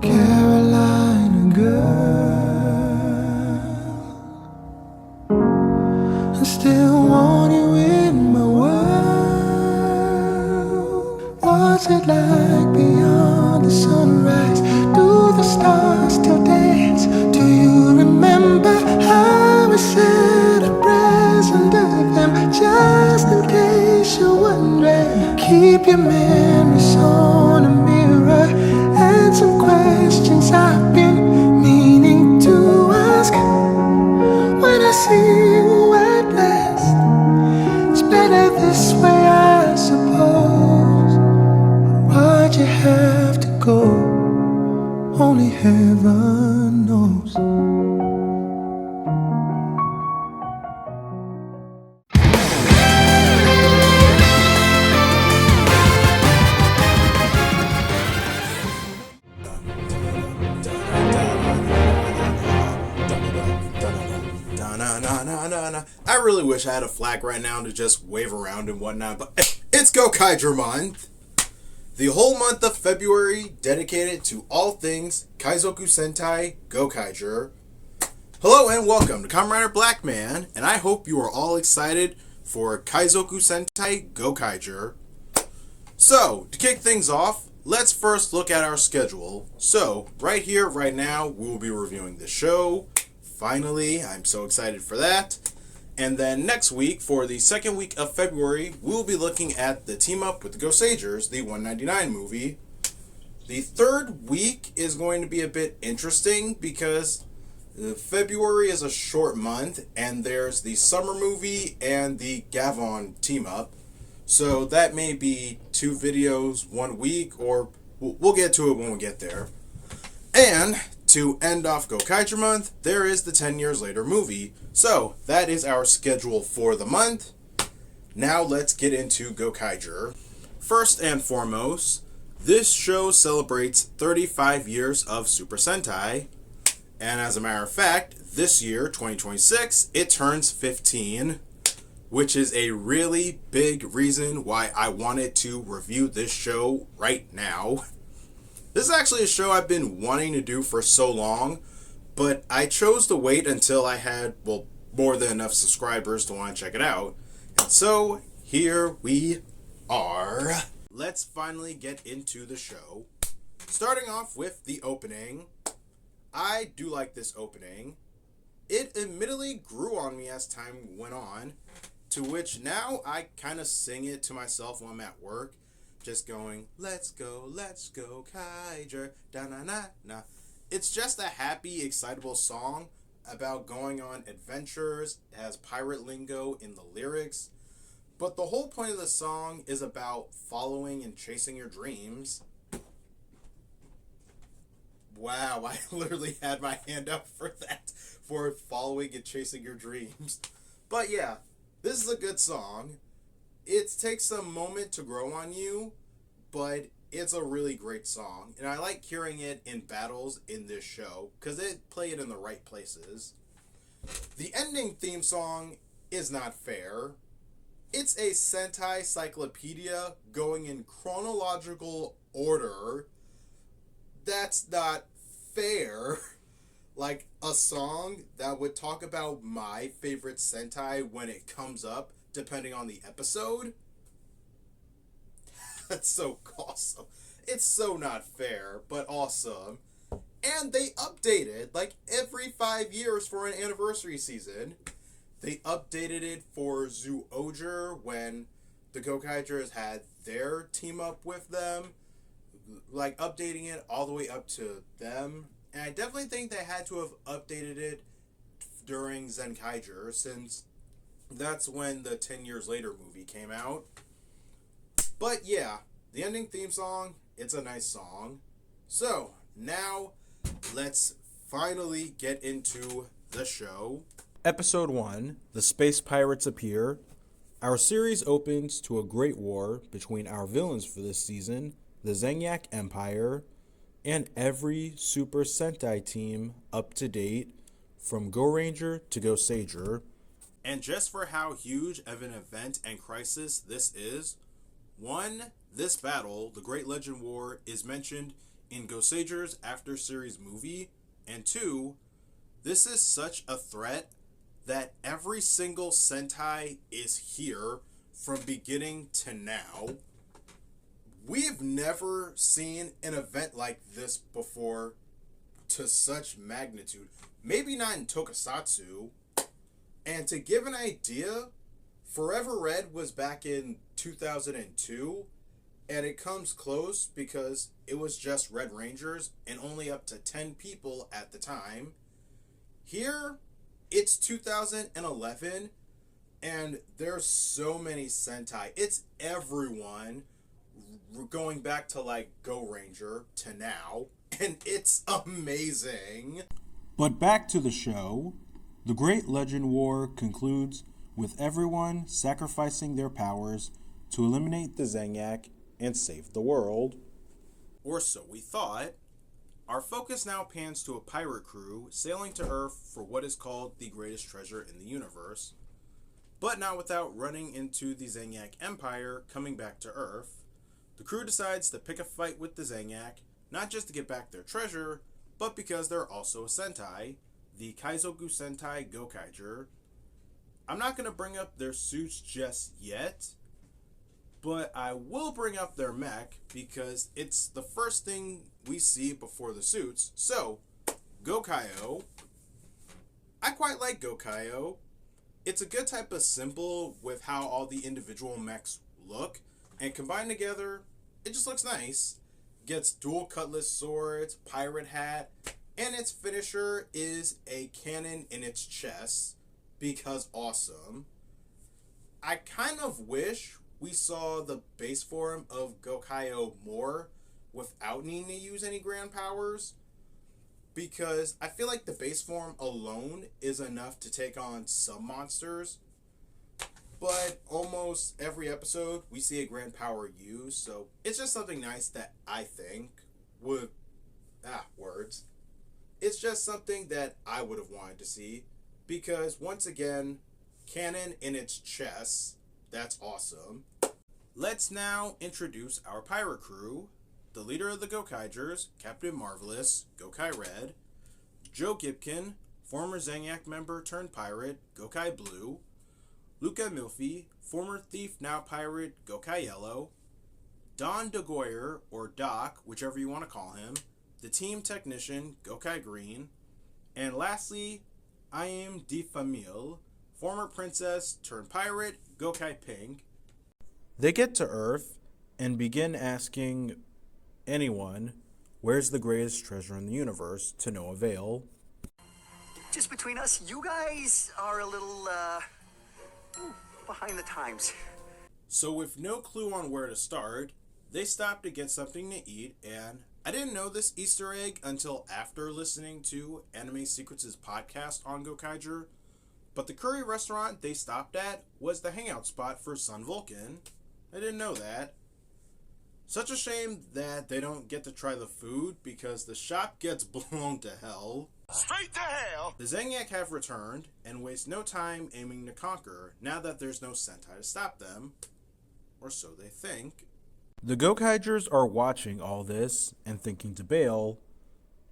Carolina girl, I still want you in my world. What's it like beyond the sunrise? Do the stars still dance? Do you remember how we said a prayers under them? Just in case you're wondering, keep your memories on a mirror and some questions I've been meaning to ask. When I see you at last, it's better this way, I suppose. Why'd you have to go? Only heaven knows. I really wish I had a flag right now to just wave around and whatnot, but it's Gokaiger month. The whole month of February dedicated to all things Kaizoku Sentai Gokaiger. Hello and welcome to KamenRider Blackman, and I hope you are all excited for Kaizoku Sentai Gokaiger. So, to kick things off, let's first look at our schedule. So, right here, right now, we will be reviewing the show. Finally, I'm so excited for that. And then next week, for the second week of February, we'll be looking at the Team Up with the Gokaigers, the 199 movie. The third week is going to be a bit interesting because February is a short month, and there's the summer movie and the Gavon Team Up. So that may be 2 videos 1 week, or we'll get to it when we get there. And to end off Gokaiger month, there is the 10 Years Later movie. So that is our schedule for the month. Now let's get into Gokaiger. First and foremost, this show celebrates 35 years of Super Sentai. And as a matter of fact, this year, 2026, it turns 15. Which is a really big reason why I wanted to review this show right now. This is actually a show I've been wanting to do for so long, but I chose to wait until I had, more than enough subscribers to want to check it out. And so, here we are. Let's finally get into the show. Starting off with the opening. I do like this opening. It admittedly grew on me as time went on, to which now I kind of sing it to myself when I'm at work. Just going, let's go, Kaiger, da-na-na-na. It's just a happy, excitable song about going on adventures. It has pirate lingo in the lyrics. But the whole point of the song is about following and chasing your dreams. Wow, I literally had my hand up for that, for following and chasing your dreams. But yeah, this is a good song. It takes a moment to grow on you, but it's a really great song. And I like hearing it in battles in this show, because they play it in the right places. The ending theme song is not fair. It's a Sentai cyclopedia going in chronological order. That's not fair. Like a song that would talk about my favorite Sentai when it comes up, depending on the episode. That's so awesome. It's so not fair, but awesome. And they update it like every 5 years for an anniversary season. They updated it for Zyuohger when the Gokaigers had their team up with them. Like updating it all the way up to them. And I definitely think they had to have updated it during Zenkaiger, since that's when the 10 Years Later movie came out. But yeah, the ending theme song, it's a nice song. So, now let's finally get into the show. Episode 1, The Space Pirates Appear. Our series opens to a great war between our villains for this season, the Zenyak Empire, and every Super Sentai team up to date, from Go Ranger to Go Sager. And just for how huge of an event and crisis this is, this battle, the Great Legend War, is mentioned in Gokaiger's After Series movie, and 2, this is such a threat that every single Sentai is here from beginning to now. We've never seen an event like this before to such magnitude. Maybe not in Tokusatsu. And to give an idea, Forever Red was back in 2002, and it comes close because it was just Red Rangers and only up to 10 people at the time. Here, it's 2011, and there's so many Sentai. It's everyone going back to like Go Ranger to now, and it's amazing. But back to the show. The Great Legend War concludes with everyone sacrificing their powers to eliminate the Zenyak and save the world. Or so we thought. Our focus now pans to a pirate crew sailing to Earth for what is called the greatest treasure in the universe, but not without running into the Zenyak Empire coming back to Earth. The crew decides to pick a fight with the Zenyak, not just to get back their treasure, but because they're also a Sentai, the Kaizoku Sentai Gokaiger. I'm not going to bring up their suits just yet, but I will bring up their mech because it's the first thing we see before the suits. So, Gokaiyo. I quite like Gokaiyo. It's a good type of symbol with how all the individual mechs look, and combined together, it just looks nice. Gets dual cutlass swords, pirate hat, and its finisher is a cannon in its chest, because awesome. I kind of wish we saw the base form of Gokaiyo more without needing to use any grand powers, because I feel like the base form alone is enough to take on some monsters, but almost every episode we see a grand power used, so it's just something nice that I think would... words. It's just something that I would have wanted to see, because once again, cannon in its chest, that's awesome. Let's now introduce our pirate crew. The leader of the Gokaigers, Captain Marvelous, Gokai Red, Joe Gipkin, former Zenyak member turned pirate, Gokai Blue, Luca Milfi, former thief now pirate, Gokai Yellow, Don DeGoyer, or Doc, whichever you want to call him, the team technician, Gokai Green, and lastly, I am De Famille, former princess turned pirate, Gokai Pink. They get to Earth and begin asking anyone, where's the greatest treasure in the universe, to no avail. Just between us, you guys are a little, behind the times. So with no clue on where to start, they stop to get something to eat, and I didn't know this Easter egg until after listening to Anime Secrets' podcast on Gokaiger, but the curry restaurant they stopped at was the hangout spot for Sun Vulcan. I didn't know that. Such a shame that they don't get to try the food because the shop gets blown to hell. Straight to hell! The Zenyak have returned and waste no time aiming to conquer now that there's no Sentai to stop them. Or so they think. The Gokaigers are watching all this and thinking to bail,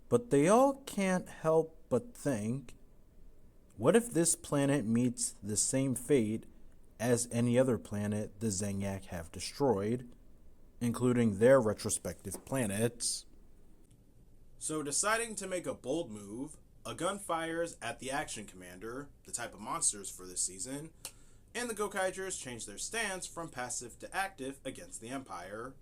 but they all can't help but think, what if this planet meets the same fate as any other planet the Zenyak have destroyed, including their retrospective planets? So deciding to make a bold move, a gun fires at the Action Commander, the type of monsters for this season, and the Gokaigers change their stance from passive to active against the Empire.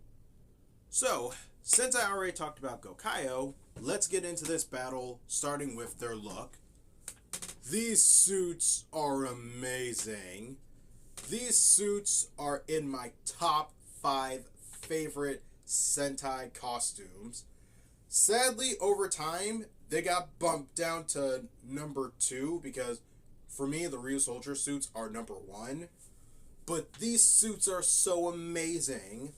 So, since I already talked about Gokaiyo, let's get into this battle, starting with their look. These suits are amazing. These suits are in my top 5 favorite Sentai costumes. Sadly, over time, they got bumped down to number 2 because for me, the Ryu Soldier suits are number 1. But these suits are so amazing.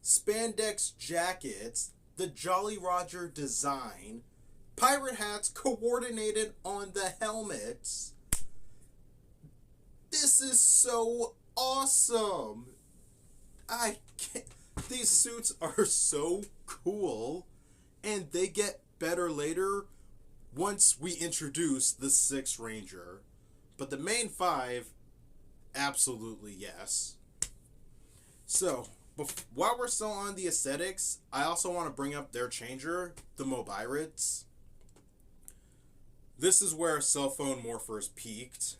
Spandex jackets, the Jolly Roger design, pirate hats coordinated on the helmets. This is so awesome. I can't... These suits are so cool. and they get better later once we introduce the 6th Ranger. But the main 5, absolutely yes. So, while we're still on the aesthetics, I also want to bring up their changer, the Mobirates. This is where cell phone morphers peaked.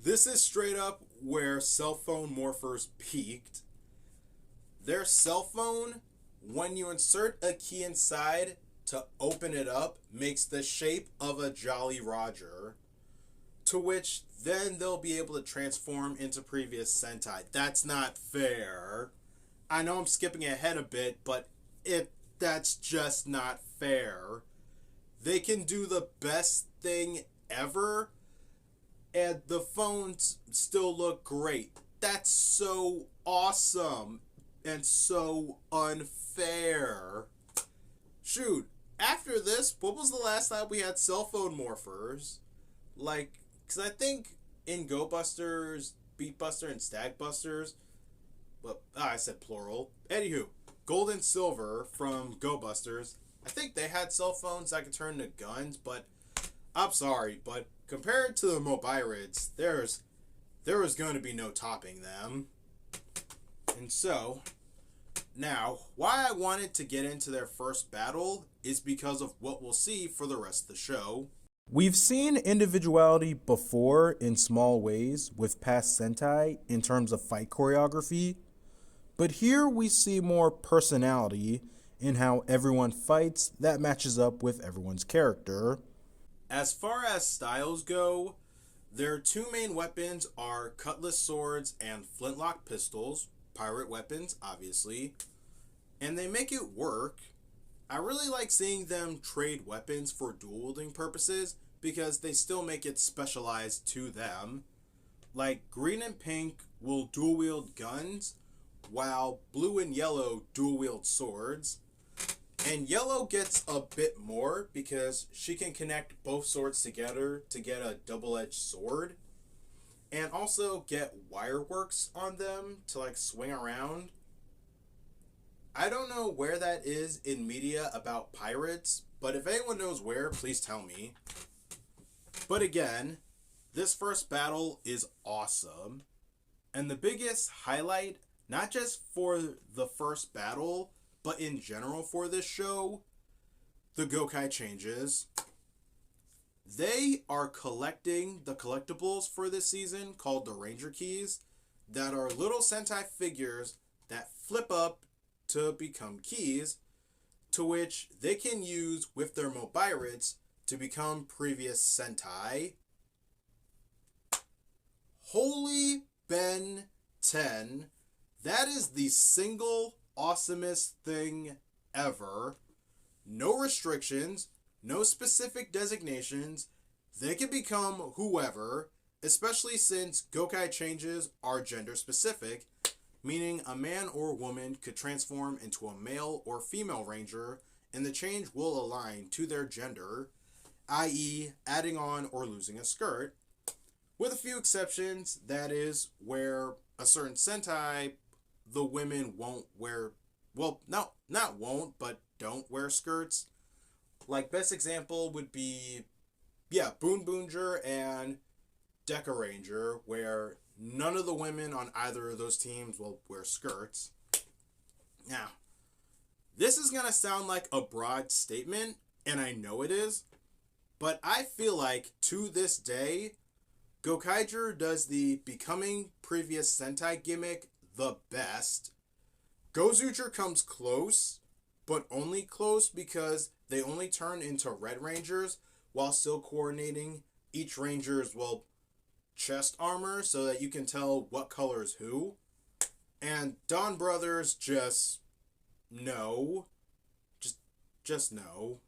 This is straight up where cell phone morphers peaked. Their cell phone, when you insert a key inside to open it up, makes the shape of a Jolly Roger, to which then they'll be able to transform into previous Sentai. That's not fair. I know I'm skipping ahead a bit, but that's just not fair. They can do the best thing ever, and the phones still look great. That's so awesome and so unfair. Shoot, after this, what was the last time we had cell phone morphers? Like, because I think in Go Busters, Beat Buster, and Stag Busters, well, I said plural. Anywho, Gold and Silver from Go Busters, I think they had cell phones that could turn into guns, but I'm sorry, but compared to the Mobirates, there was going to be no topping them. And so, now, why I wanted to get into their first battle is because of what we'll see for the rest of the show. We've seen individuality before in small ways with past Sentai in terms of fight choreography, but here we see more personality in how everyone fights that matches up with everyone's character. As far as styles go, their 2 main weapons are cutlass swords and flintlock pistols, pirate weapons, obviously, and they make it work. I really like seeing them trade weapons for dual-wielding purposes because they still make it specialized to them. Like, green and pink will dual-wield guns, while blue and yellow dual-wield swords. And yellow gets a bit more because she can connect both swords together to get a double-edged sword. And also get wireworks on them to like swing around. I don't know where that is in media about pirates, but if anyone knows where, please tell me. But again, this first battle is awesome. And the biggest highlight, not just for the first battle, but in general for this show, the Gokai changes. They are collecting the collectibles for this season called the Ranger Keys that are little Sentai figures that flip up to become keys, to which they can use with their Mobirates to become previous Sentai. Holy Ben 10, that is the single awesomest thing ever. No restrictions, no specific designations. They can become whoever, especially since Gokai changes are gender specific, meaning a man or woman could transform into a male or female ranger, and the change will align to their gender, i.e. adding on or losing a skirt, with a few exceptions. That is where a certain Sentai, the women won't wear, well, no, not won't, but don't wear skirts. Like, best example would be, Boon Boonger and Deca Ranger, where none of the women on either of those teams will wear skirts. Now, this is going to sound like a broad statement, and I know it is, but I feel like, to this day, Gokaiger does the becoming previous Sentai gimmick the best. Gozuger comes close, but only close because they only turn into Red Rangers while still coordinating each Ranger's, chest armor so that you can tell what color is who. And Dawn Brothers just no. Just no.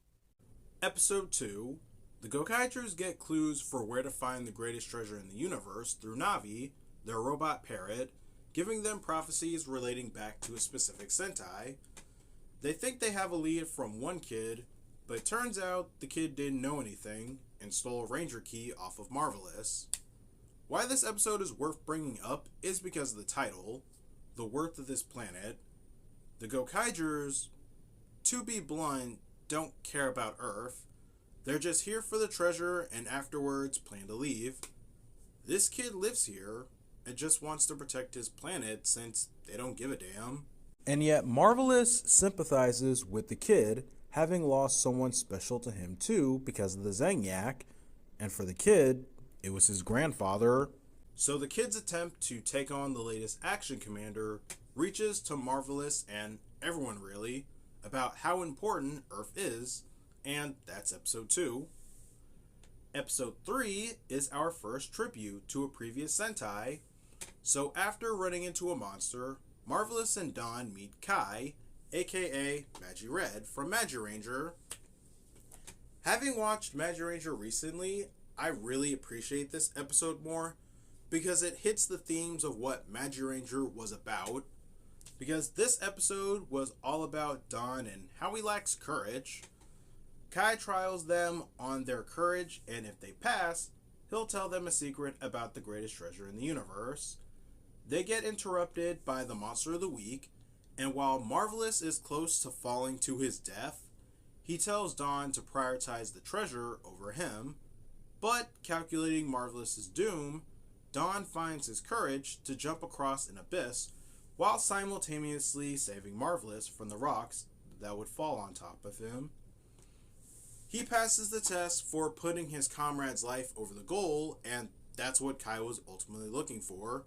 Episode 2. The Gokaigers get clues for where to find the greatest treasure in the universe through Navi, their robot parrot, giving them prophecies relating back to a specific Sentai. They think they have a lead from one kid, but it turns out the kid didn't know anything and stole a Ranger key off of Marvelous. Why this episode is worth bringing up is because of the title, The Worth of This Planet. The Gokaigers to be blunt, don't care about Earth. They're just here for the treasure and afterwards plan to leave. This kid lives here and just wants to protect his planet since they don't give a damn. And yet Marvelous sympathizes with the kid, having lost someone special to him too because of the Zanyak, and for the kid, it was his grandfather. So the kid's attempt to take on the latest action commander reaches to Marvelous and everyone really about how important Earth is, and that's episode 2. Episode 3 is our first tribute to a previous Sentai. So after running into a monster, Marvelous and Dawn meet Kai, aka MagiRed from MagiRanger. Having watched MagiRanger recently, I really appreciate this episode more because it hits the themes of what MagiRanger was about. Because this episode was all about Dawn and how he lacks courage. Kai trials them on their courage, and if they pass, he'll tell them a secret about the greatest treasure in the universe. They get interrupted by the Monster of the Week, and while Marvelous is close to falling to his death, he tells Dawn to prioritize the treasure over him, but calculating Marvelous's doom, Dawn finds his courage to jump across an abyss while simultaneously saving Marvelous from the rocks that would fall on top of him. He passes the test for putting his comrade's life over the goal, and that's what Kai was ultimately looking for.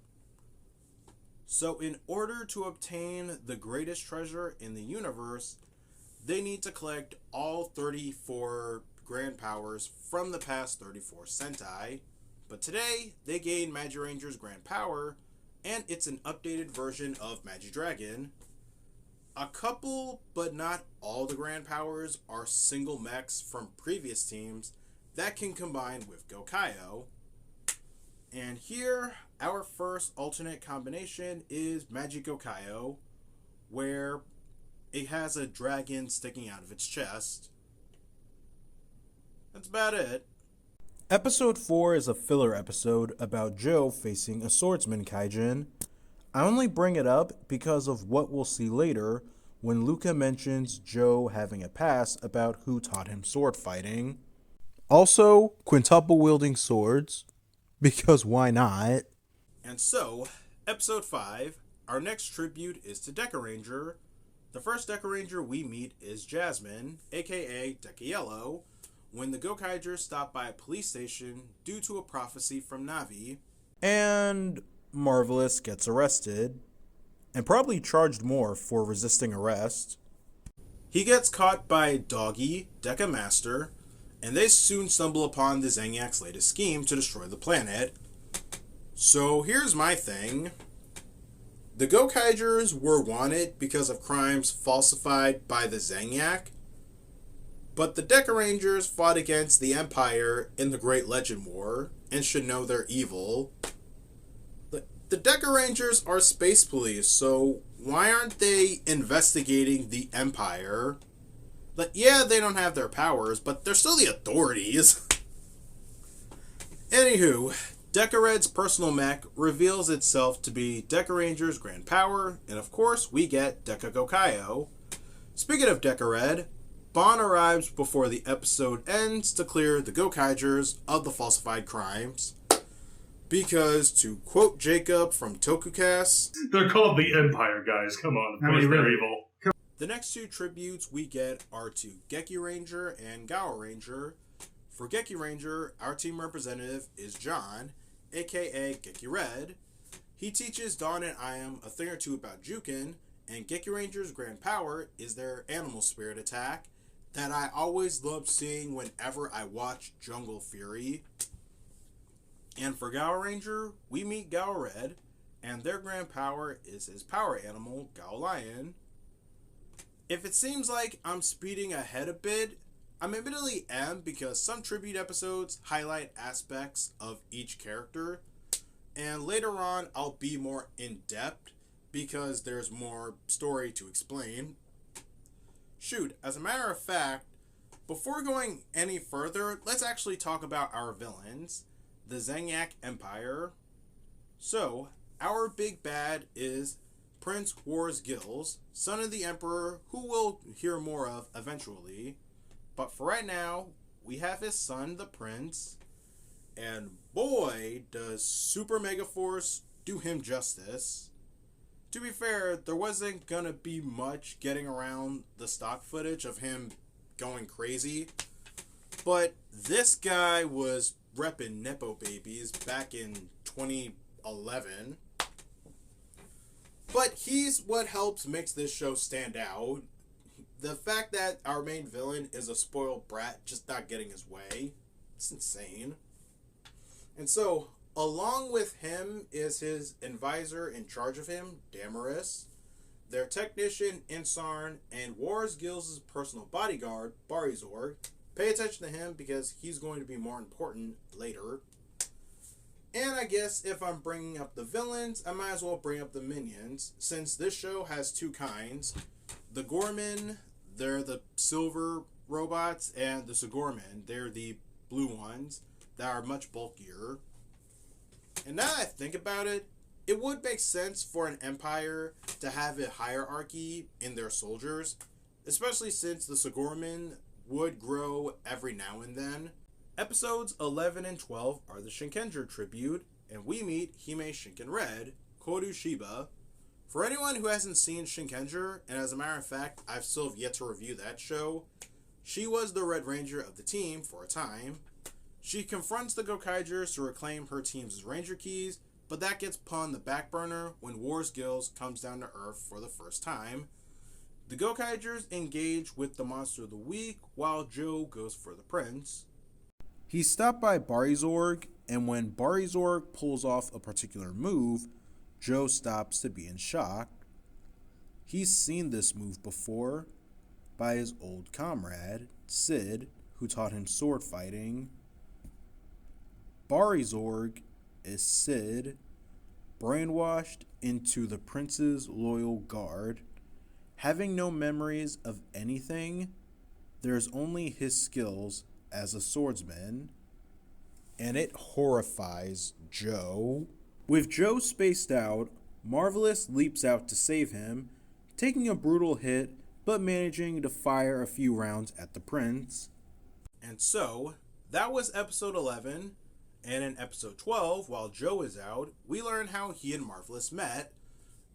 So in order to obtain the greatest treasure in the universe, they need to collect all 34 grand powers from the past 34 Sentai. But today, they gain MagiRanger's grand power, and it's an updated version of Magidragon. A couple, but not all the grand powers are single mechs from previous teams that can combine with Gokaiger. And here, our first alternate combination is Gokaiger, where it has a dragon sticking out of its chest. That's about it. Episode 4 is a filler episode about Joe facing a swordsman kaijin. I only bring it up because of what we'll see later when Luca mentions Joe having a past about who taught him sword fighting. Also, quintuple wielding swords, because why not? And so, episode 5, our next tribute is to Dekaranger. The first Dekaranger we meet is Jasmine, aka Dekiello, when the Gokaigers stop by a police station due to a prophecy from Navi. And Marvelous gets arrested, and probably charged more for resisting arrest. He gets caught by Doggy, Deca Master, and they soon stumble upon the Zanyak's latest scheme to destroy the planet. So here's my thing. The Gokaigers were wanted because of crimes falsified by the Zanyak, but the Dekarangers fought against the Empire in the Great Legend War and should know they're evil. The Dekarangers are space police, so why aren't they investigating the Empire? Yeah, they don't have their powers, but they're still the authorities. Anywho, Dekared's personal mech reveals itself to be Dekaranger's grand power, and of course, we get Deka Gokaiger. Speaking of Dekared, Bon arrives before the episode ends to clear the Gokaigers of the falsified crimes. Because, to quote Jacob from Tokucast, they're called the Empire, guys. Come on. Of course they're evil. The next two tributes we get are to Gekiranger and Gaoranger. For Gekiranger, our team representative is John, aka Gekired. He teaches Dawn and Iam a thing or two about Jukin, and Gekiranger's grand power is their animal spirit attack that I always love seeing whenever I watch Jungle Fury. And for Gaoranger, we meet Gaored, and their grand power is his power animal, Gao Lion. If it seems like I'm speeding ahead a bit, I admittedly am, because some tribute episodes highlight aspects of each character, and later on I'll be more in-depth because there's more story to explain. Shoot, as a matter of fact, before going any further, let's actually talk about our villains, the Zanyak Empire. So, our big bad is Prince Wars Gills, son of the Emperor, who we'll hear more of eventually. But for right now, we have his son, the Prince, and boy, does Super Mega Force do him justice. To be fair, there wasn't gonna be much getting around the stock footage of him going crazy, but this guy was repping Nepo Babies back in 2011. But he's what helps makes this show stand out. The fact that our main villain is a spoiled brat just not getting his way, it's insane. And so, along with him is his advisor in charge of him, Damaris, their technician, Insarn, and Wars Gills' personal bodyguard, Barizorg. Pay attention to him because he's going to be more important later. And I guess if I'm bringing up the villains, I might as well bring up the minions, since this show has two kinds. The Gorman, they're the silver robots, and the Sigorman, they're the blue ones that are much bulkier. And now that I think about it, it would make sense for an empire to have a hierarchy in their soldiers, especially since the Sigorman would grow every now and then. Episodes 11 and 12 are the Shinkenger tribute, and we meet Hime Shinken Red, Koru Shiba. For anyone who hasn't seen Shinkenger, and as a matter of fact, I've still have yet to review that show, she was the Red Ranger of the team for a time. She confronts the Gokaigers to reclaim her team's Ranger keys, but that gets put on the back burner when Wars Gills comes down to Earth for the first time. The Gokaigers engage with the Monster of the Week, while Joe goes for the Prince. He's stopped by Barizorg, and when Barizorg pulls off a particular move, Joe stops to be in shock. He's seen this move before by his old comrade, Sid, who taught him sword fighting. Barizorg is Sid, brainwashed into the Prince's loyal guard. Having no memories of anything, there's only his skills as a swordsman, and it horrifies Joe. With Joe spaced out, Marvelous leaps out to save him, taking a brutal hit, but managing to fire a few rounds at the Prince. And so, that was episode 11, and in episode 12, while Joe is out, we learn how he and Marvelous met.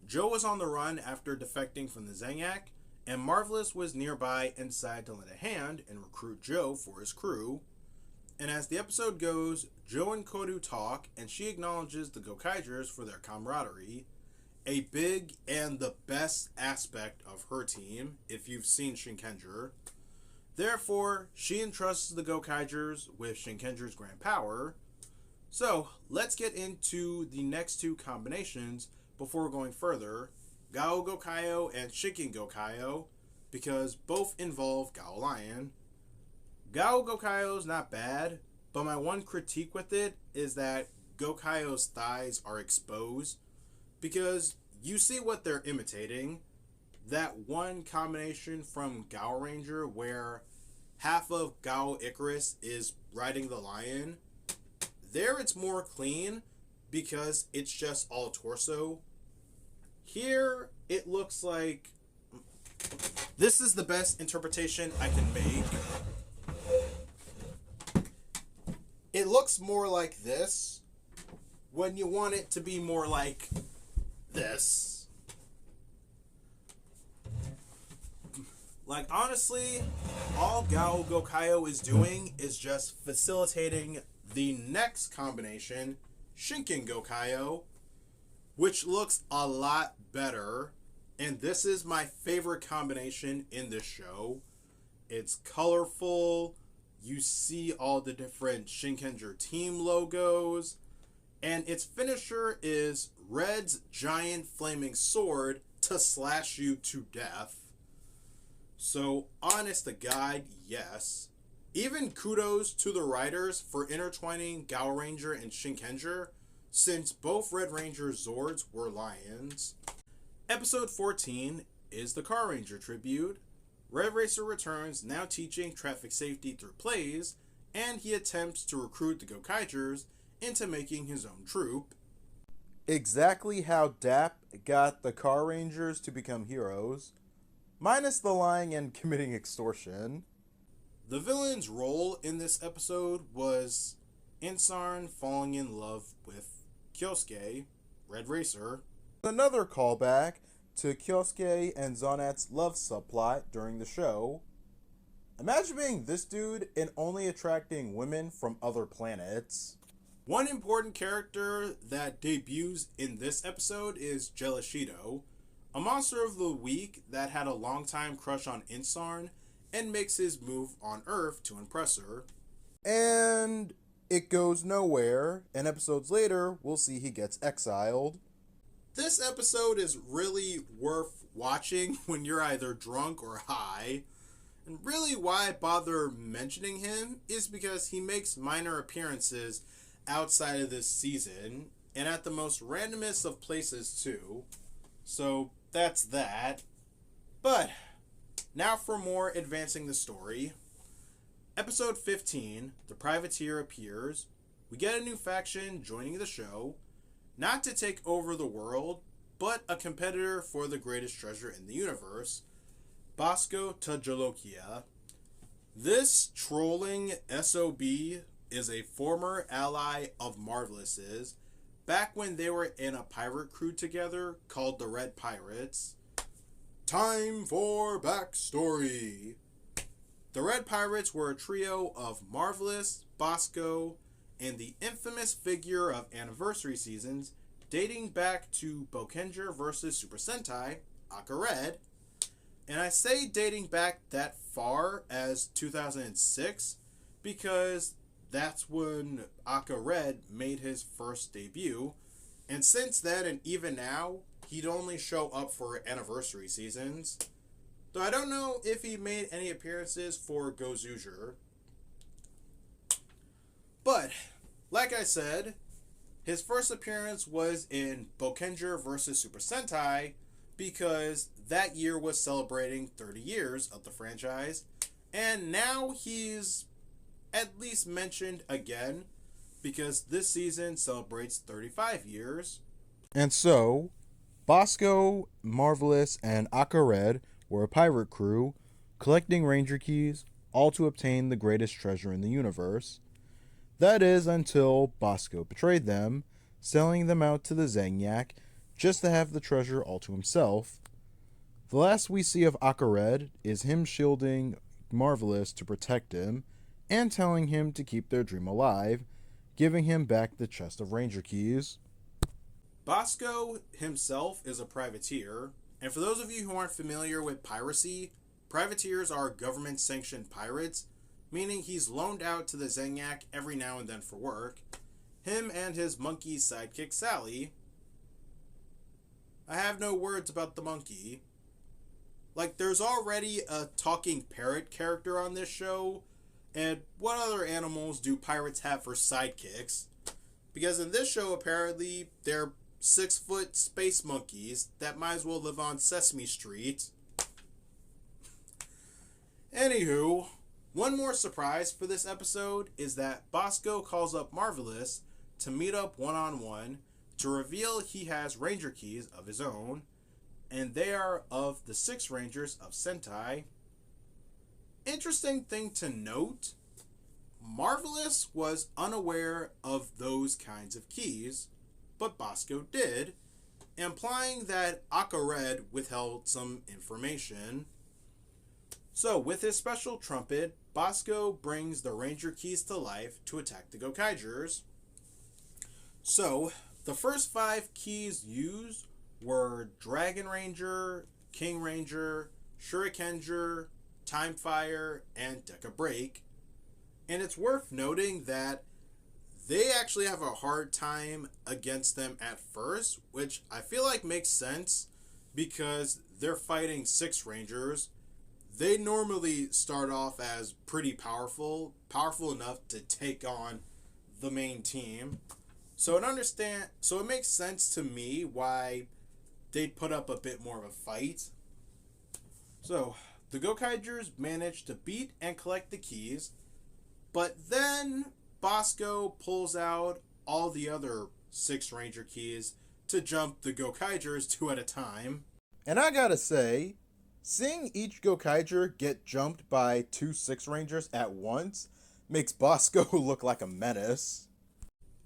Joe was on the run after defecting from the Zangak, and Marvelous was nearby and decided to lend a hand and recruit Joe for his crew. And as the episode goes, Joe and Koru talk, and she acknowledges the Gokaigers for their camaraderie, a big and the best aspect of her team, if you've seen Shinkenger. Therefore, she entrusts the Gokaigers with Shinkenger's grand power. So, let's get into the next two combinations before going further. Gao Gokaio and Shinken Gokaio, because both involve Gao Lion. Gao Gokaio's not bad, but my one critique with it is that Gokaio's thighs are exposed, because you see what they're imitating. That one combination from Gao Ranger where half of Gao Icarus is riding the lion. There it's more clean because it's just all torso. Here, it looks like... This is the best interpretation I can make. It looks more like this when you want it to be more like this. Like, honestly, all Gao Gokaio is doing is just facilitating the next combination, Shinken Gokaio, which looks a lot better, and this is my favorite combination in this show. It's colorful, you see all the different Shinkenger team logos, and its finisher is Red's giant flaming sword to slash you to death. So, honest to God, yes. Even kudos to the writers for intertwining Gao Ranger and Shinkenger, since both Red Ranger Zords were lions. Episode 14 is the Car Ranger tribute. Red Racer returns, now teaching traffic safety through plays, and he attempts to recruit the Gokaigers into making his own troop. exactly how Dap got the Car Rangers to become heroes, minus the lying and committing extortion. The villain's role in this episode was Insarn falling in love with Kyosuke, Red Racer. Another callback to Kyosuke and Zonat's love subplot during the show. Imagine being this dude and only attracting women from other planets. One important character that debuts in this episode is Jellashido, a monster of the week that had a longtime crush on Insarn and makes his move on Earth to impress her. And it goes nowhere, and episodes later, we'll see he gets exiled. This episode is really worth watching when you're either drunk or high. And really why I bother mentioning him is because he makes minor appearances outside of this season, and at the most randomest of places too. So that's that. But now for more advancing the story. Episode 15, The Privateer appears. We get a new faction joining the show, not to take over the world, but a competitor for the greatest treasure in the universe, Bosco Tajalokia. This trolling SOB is a former ally of Marvelous's, back when they were in a pirate crew together called the Red Pirates. Time for backstory. The Red Pirates were a trio of Marvelous, Bosco, and the infamous figure of anniversary seasons dating back to Gokaiger vs. Super Sentai, Aka Red. And I say dating back that far as 2006 because that's when Aka Red made his first debut. And since then, and even now, he'd only show up for anniversary seasons. Though I don't know if he made any appearances for Gozuger. But, like I said, his first appearance was in Gokaiger vs. Super Sentai because that year was celebrating 30 years of the franchise, and now he's at least mentioned again because this season celebrates 35 years. And so, Bosco, Marvelous, and Aka Red were a pirate crew collecting Ranger keys, all to obtain the greatest treasure in the universe. That is until Bosco betrayed them, selling them out to the Zenyak just to have the treasure all to himself. The last we see of Aka Red is him shielding Marvelous to protect him and telling him to keep their dream alive, giving him back the chest of Ranger keys. Bosco himself is a privateer, and for those of you who aren't familiar with piracy, privateers are government-sanctioned pirates, meaning he's loaned out to the Zenyak every now and then for work. Him and his monkey sidekick Sally. I have no words about the monkey. Like, there's already a talking parrot character on this show, and what other animals do pirates have for sidekicks? Because in this show, apparently, they're 6-foot space monkeys that might as well live on Sesame Street. Anywho, one more surprise for this episode is that Bosco calls up Marvelous to meet up one-on-one to reveal he has Ranger keys of his own, and they are of the 6 Rangers of Sentai. Interesting thing to note, Marvelous was unaware of those kinds of keys, but Bosco did, implying that Aka Red withheld some information. So, with his special trumpet, Bosco brings the Ranger keys to life to attack the Gokaigers. So, the first 5 keys used were Dragon Ranger, King Ranger, Shurikenger, Time Fire, and Deca Break. And it's worth noting that they actually have a hard time against them at first, which I feel like makes sense because they're fighting 6 Rangers. They normally start off as pretty powerful enough to take on the main team. So it makes sense to me why they'd put up a bit more of a fight. So, the Gokaigers managed to beat and collect the keys, but then Bosco pulls out all the other 6 Ranger keys to jump the Gokaigers 2 at a time. And I gotta say, seeing each Gokaiger get jumped by 2 Six Rangers at once makes Bosco look like a menace.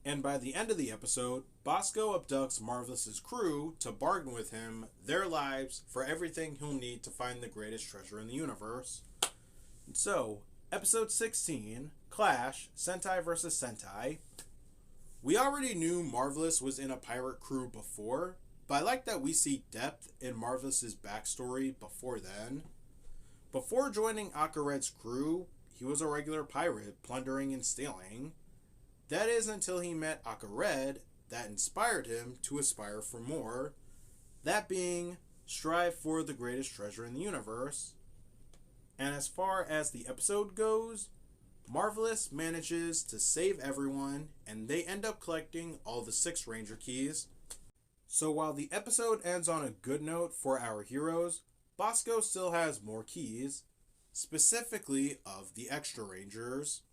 And by the end of the episode, Bosco abducts Marvelous's crew to bargain with him their lives for everything he'll need to find the greatest treasure in the universe. So, episode 16, Clash, Sentai vs. Sentai. We already knew Marvelous was in a pirate crew before, but I like that we see depth in Marvelous's backstory before then. Before joining Akared's crew, he was a regular pirate, plundering and stealing. That is until he met Akared that inspired him to aspire for more, that being strive for the greatest treasure in the universe. And as far as the episode goes, Marvelous manages to save everyone and they end up collecting all the 6 Ranger keys. So while the episode ends on a good note for our heroes, Bosco still has more keys, specifically of the extra Rangers.